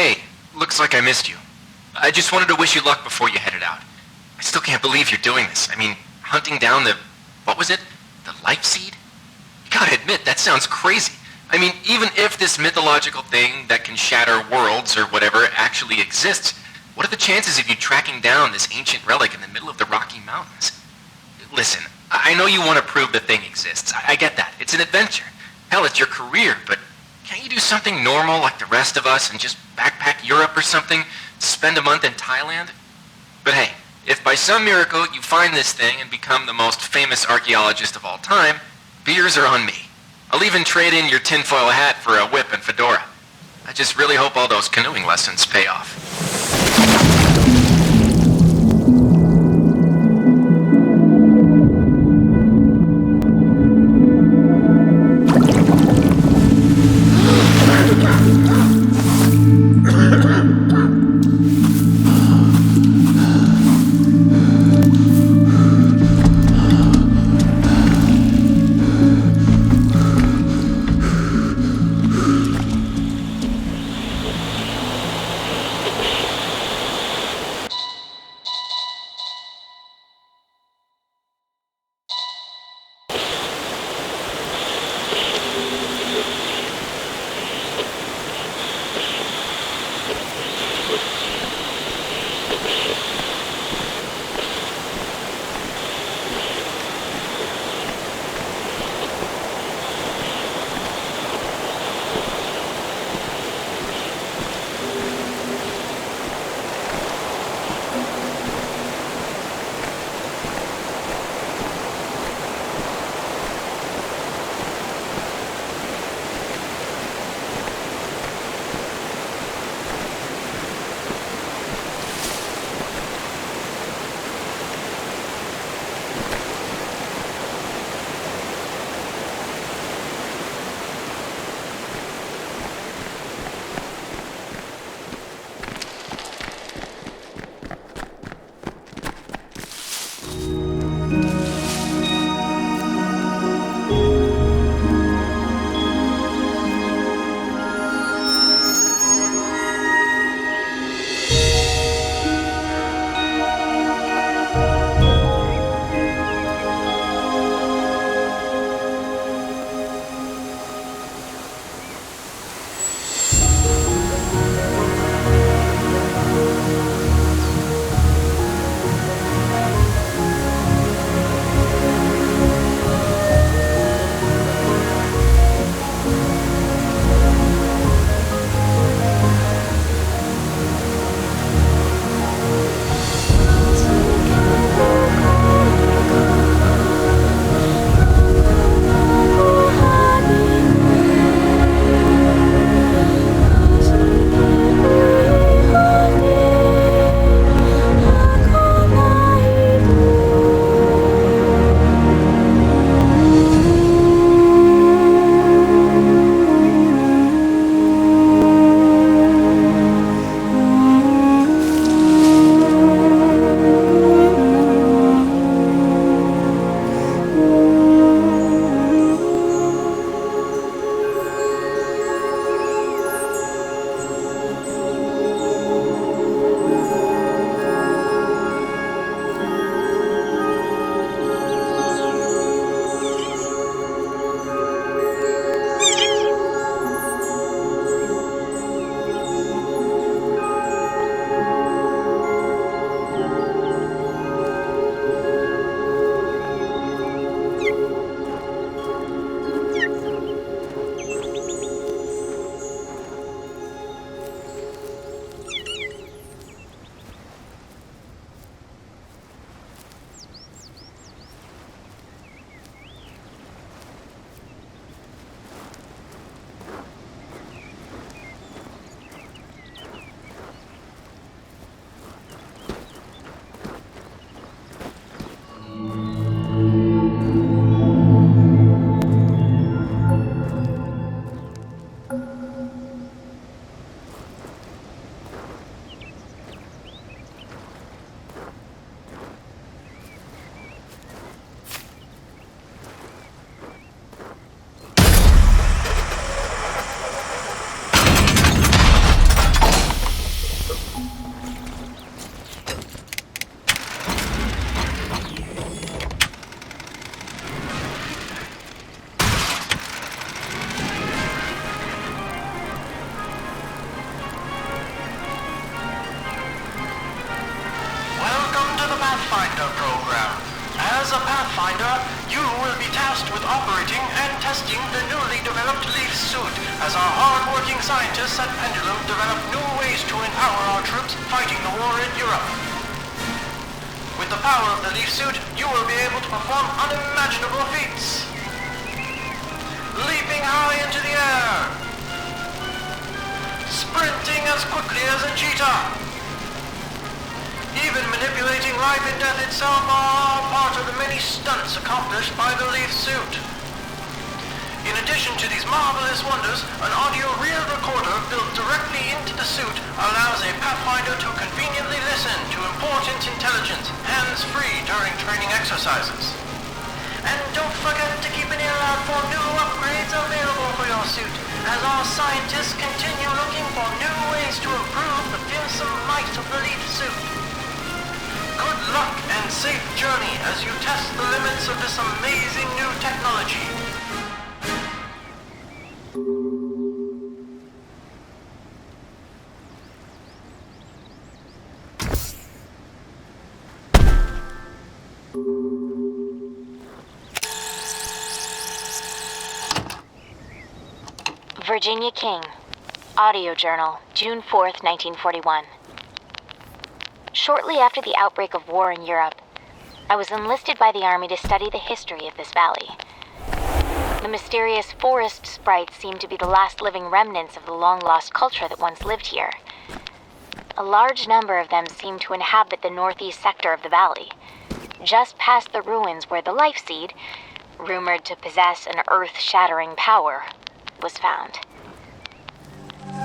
Hey, looks like I missed you. I just wanted to wish you luck before you headed out. I still can't believe you're doing this. I mean, hunting down the... what was it? The life seed? You gotta admit, that sounds crazy. I mean, even if this mythological thing that can shatter worlds or whatever actually exists, what are the chances of you tracking down this ancient relic in the middle of the Rocky Mountains? Listen, I know you want to prove the thing exists. I get that. It's an adventure. Hell, it's your career, but can't you do something normal like the rest of us and just backpack Europe or something? Spend a month in Thailand? But hey, if by some miracle you find this thing and become the most famous archaeologist of all time, beers are on me. I'll even trade in your tinfoil hat for a whip and fedora. I just really hope all those canoeing lessons pay off. tasked with operating and testing the newly developed Leaf suit as our hard-working scientists at Pendulum develop new ways to empower our troops fighting the war in Europe. With the power of the Leaf suit, you will be able to perform unimaginable feats. Leaping high into the air. Sprinting as quickly as a cheetah. Even manipulating life and death itself are all part of the many stunts accomplished by the Leaf suit. In addition to these marvelous wonders, an audio reel recorder built directly into the suit allows a Pathfinder to conveniently listen to important intelligence, hands-free during training exercises. And don't forget to keep an ear out for new upgrades available for your suit, as our scientists continue looking for new ways to improve the fearsome might of the Leaf suit. Good luck and safe journey as you test the limits of this amazing new technology. Virginia King, Audio Journal, June 4th, 1941. Shortly after the outbreak of war in Europe, I was enlisted by the Army to study the history of this valley. The mysterious forest sprites seem to be the last living remnants of the long-lost culture that once lived here. A large number of them seem to inhabit the northeast sector of the valley, just past the ruins where the Life Seed, rumored to possess an earth-shattering power, was found.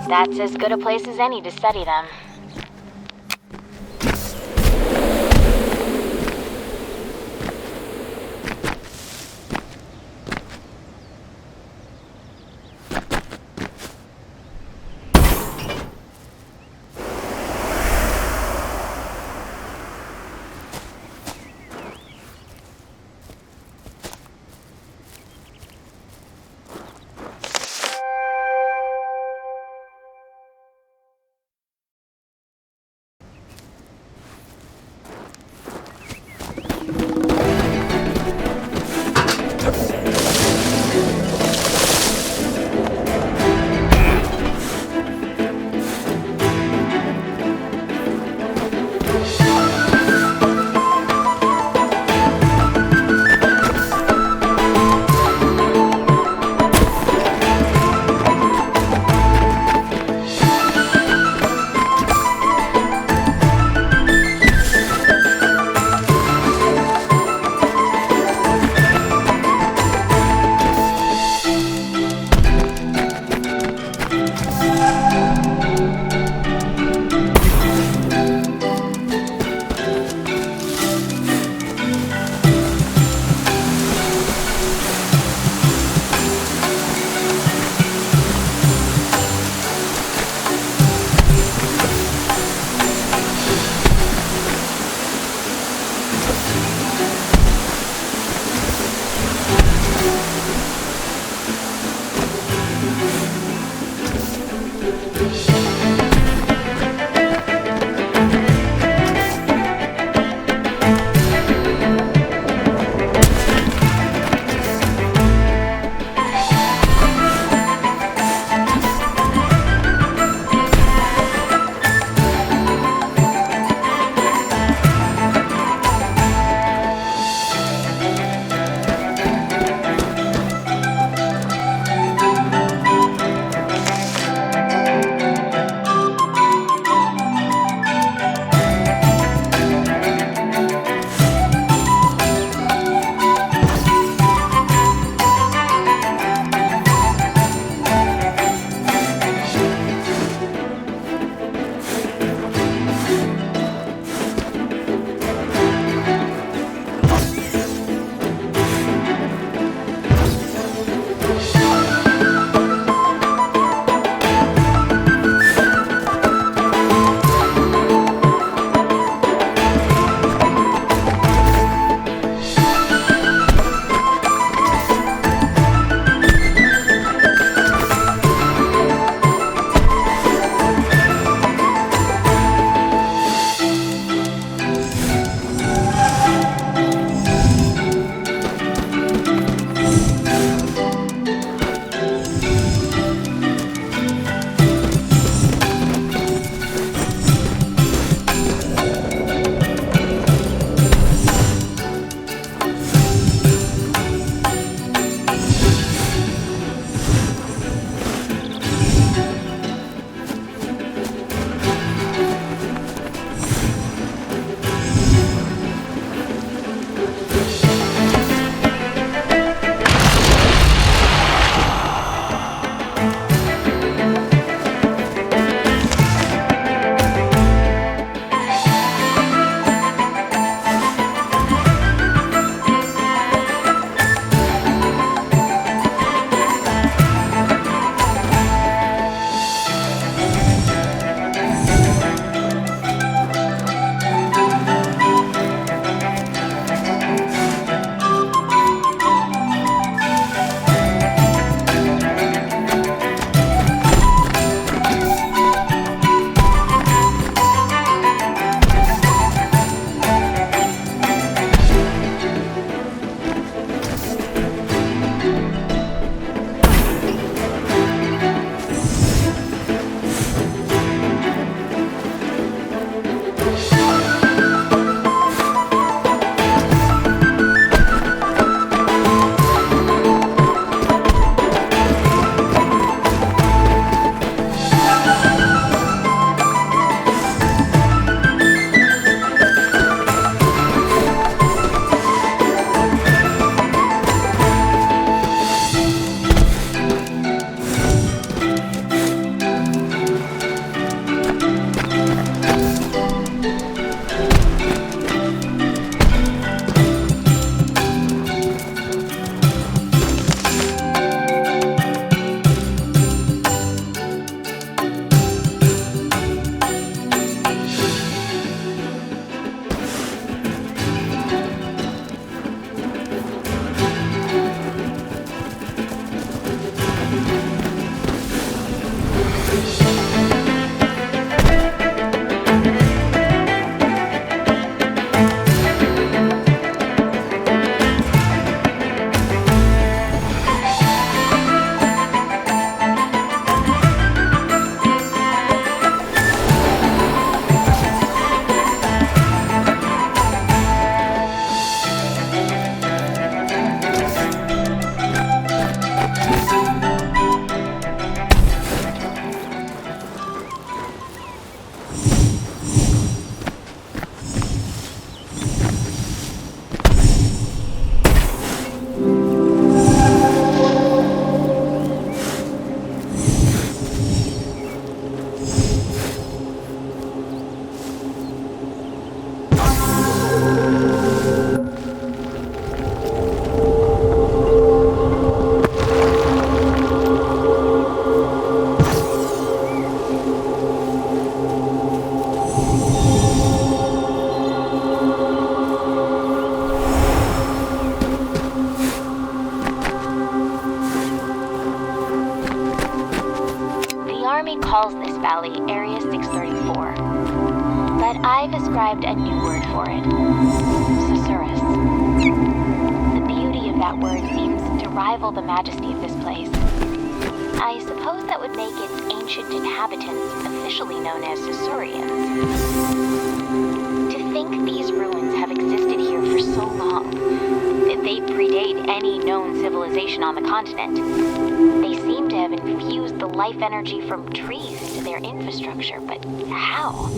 That's as good a place as any to study them. calls this valley Area 634. But I've ascribed a new word for it. Susurrus. The beauty of that word seems to rival the majesty of this place. I suppose that would make its ancient inhabitants officially known as Susurians. To think these ruins have existed here for so long, that they predate any known civilization on the continent. They seem to have infused the life energy from trees into their infrastructure, but how?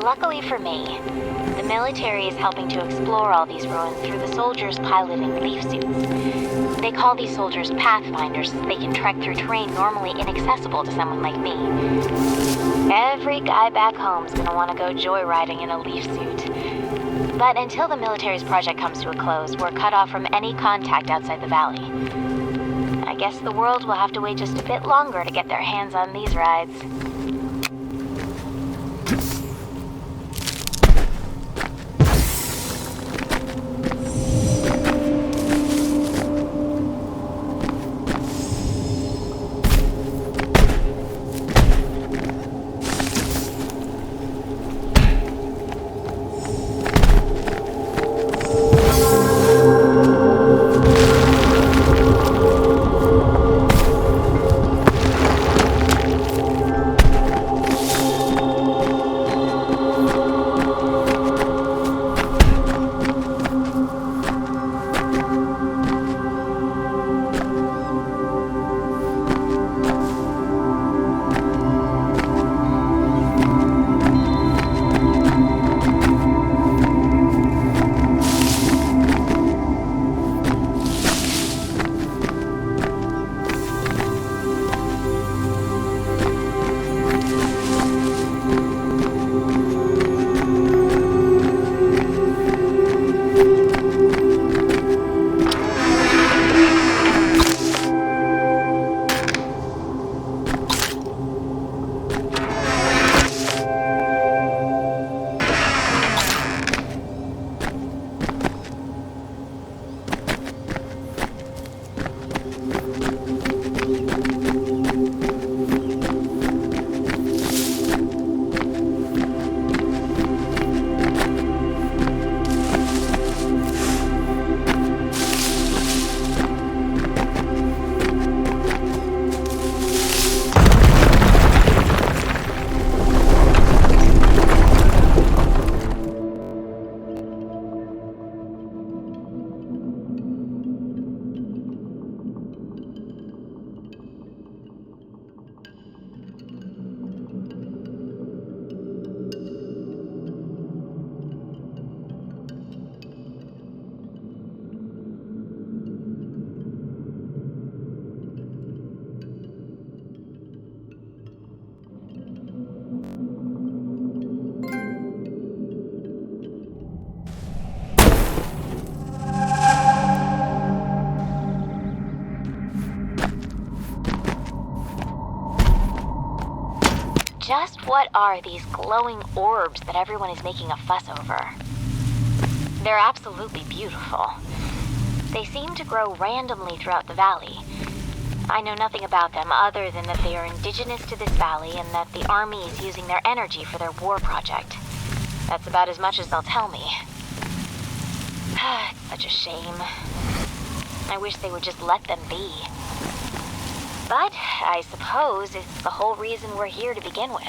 Luckily for me, the military is helping to explore all these ruins through the soldiers piloting leaf suits. They call these soldiers pathfinders since they can trek through terrain normally inaccessible to someone like me. Every guy back home's gonna want to go joyriding in a leaf suit. But until the military's project comes to a close, we're cut off from any contact outside the valley. I guess the world will have to wait just a bit longer to get their hands on these rides. just what are these glowing orbs that everyone is making a fuss over? They're absolutely beautiful. They seem to grow randomly throughout the valley. I know nothing about them other than that they are indigenous to this valley and that the army is using their energy for their war project. That's about as much as they'll tell me. It's such a shame. I wish they would just let them be. But I suppose it's the whole reason we're here to begin with.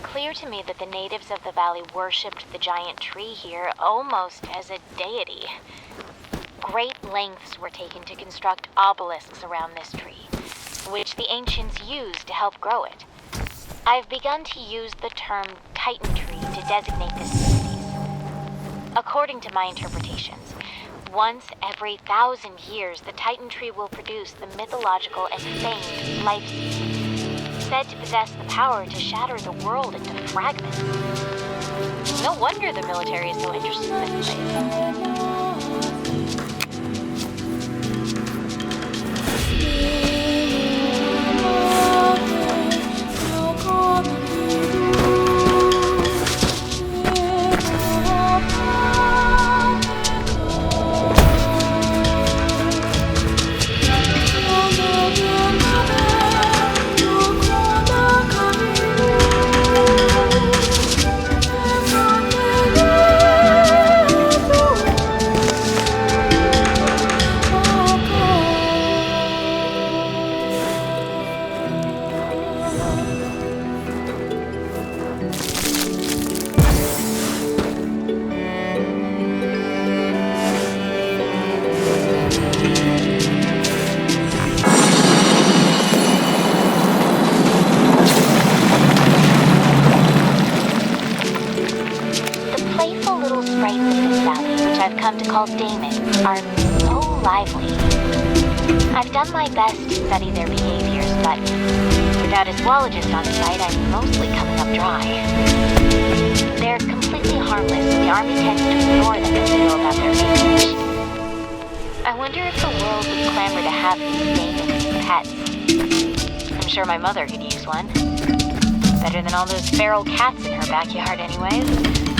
Clear to me that the natives of the valley worshipped the giant tree here almost as a deity. Great lengths were taken to construct obelisks around this tree, which the ancients used to help grow it. I've begun to use the term Titan tree to designate this species. According to my interpretations, once every 1,000 years, the Titan tree will produce the mythological and famed Life Seed, said to possess the power to shatter the world into fragments. No wonder the military is so interested in this place. called daemons, are so lively. I've done my best to study their behaviors, but without a zoologist on site, I'm mostly coming up dry. They're completely harmless, and the army tends to ignore them as they go about their research. I wonder if the world would clamor to have these daemons as pets. I'm sure my mother could use one. Better than all those feral cats in her backyard anyways.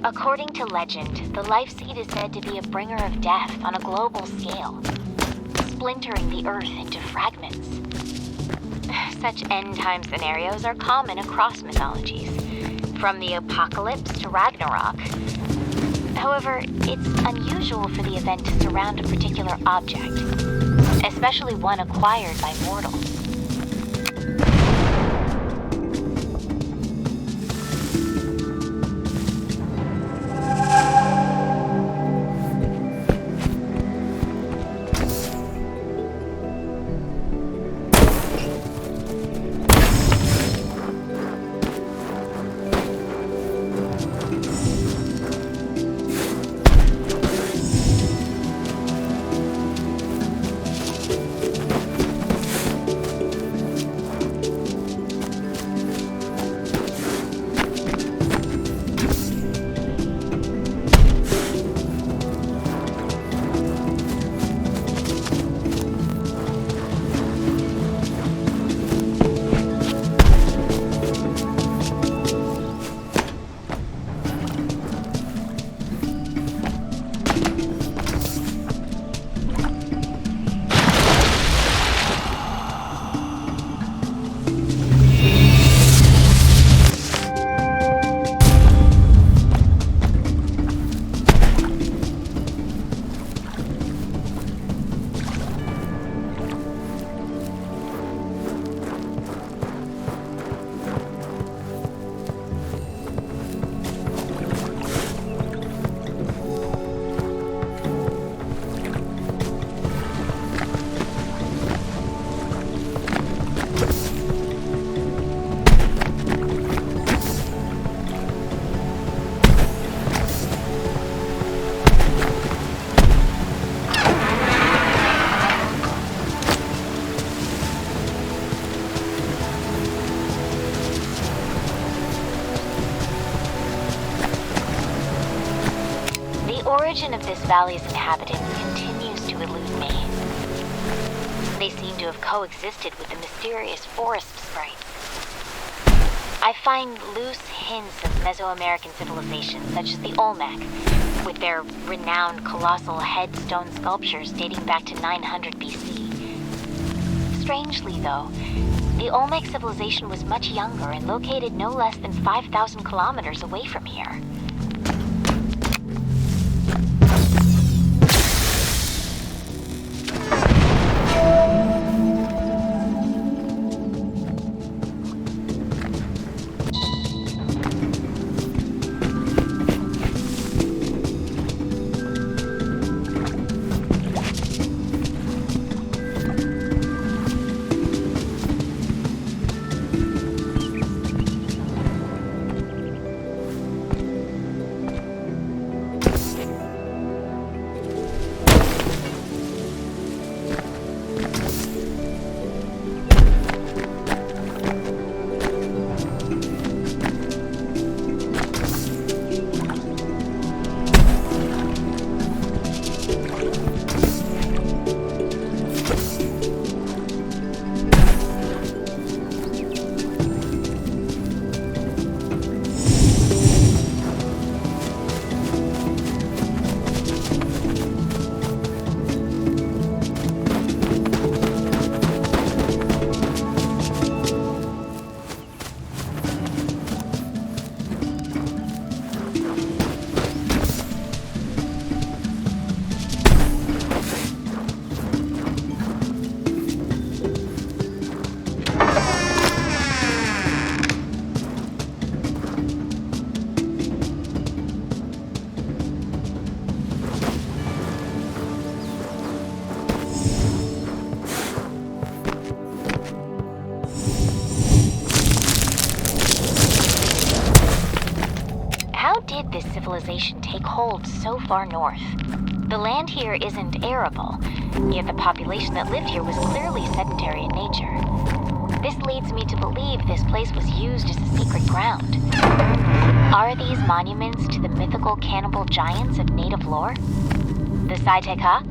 According to legend, the Life Seed is said to be a bringer of death on a global scale, splintering the Earth into fragments. Such end-time scenarios are common across mythologies, from the apocalypse to Ragnarok. However, it's unusual for the event to surround a particular object, especially one acquired by mortals. valley's inhabitants continues to elude me. They seem to have coexisted with the mysterious forest sprites. I find loose hints of Mesoamerican civilizations such as the Olmec, with their renowned colossal headstone sculptures dating back to 900 BC. Strangely, though, the Olmec civilization was much younger and located no less than 5,000 kilometers away from here. This civilization take hold so far north. The land here isn't arable, yet the population that lived here was clearly sedentary in nature. This leads me to believe this place was used as a secret ground. Are these monuments to the mythical cannibal giants of native lore? The Saiteka?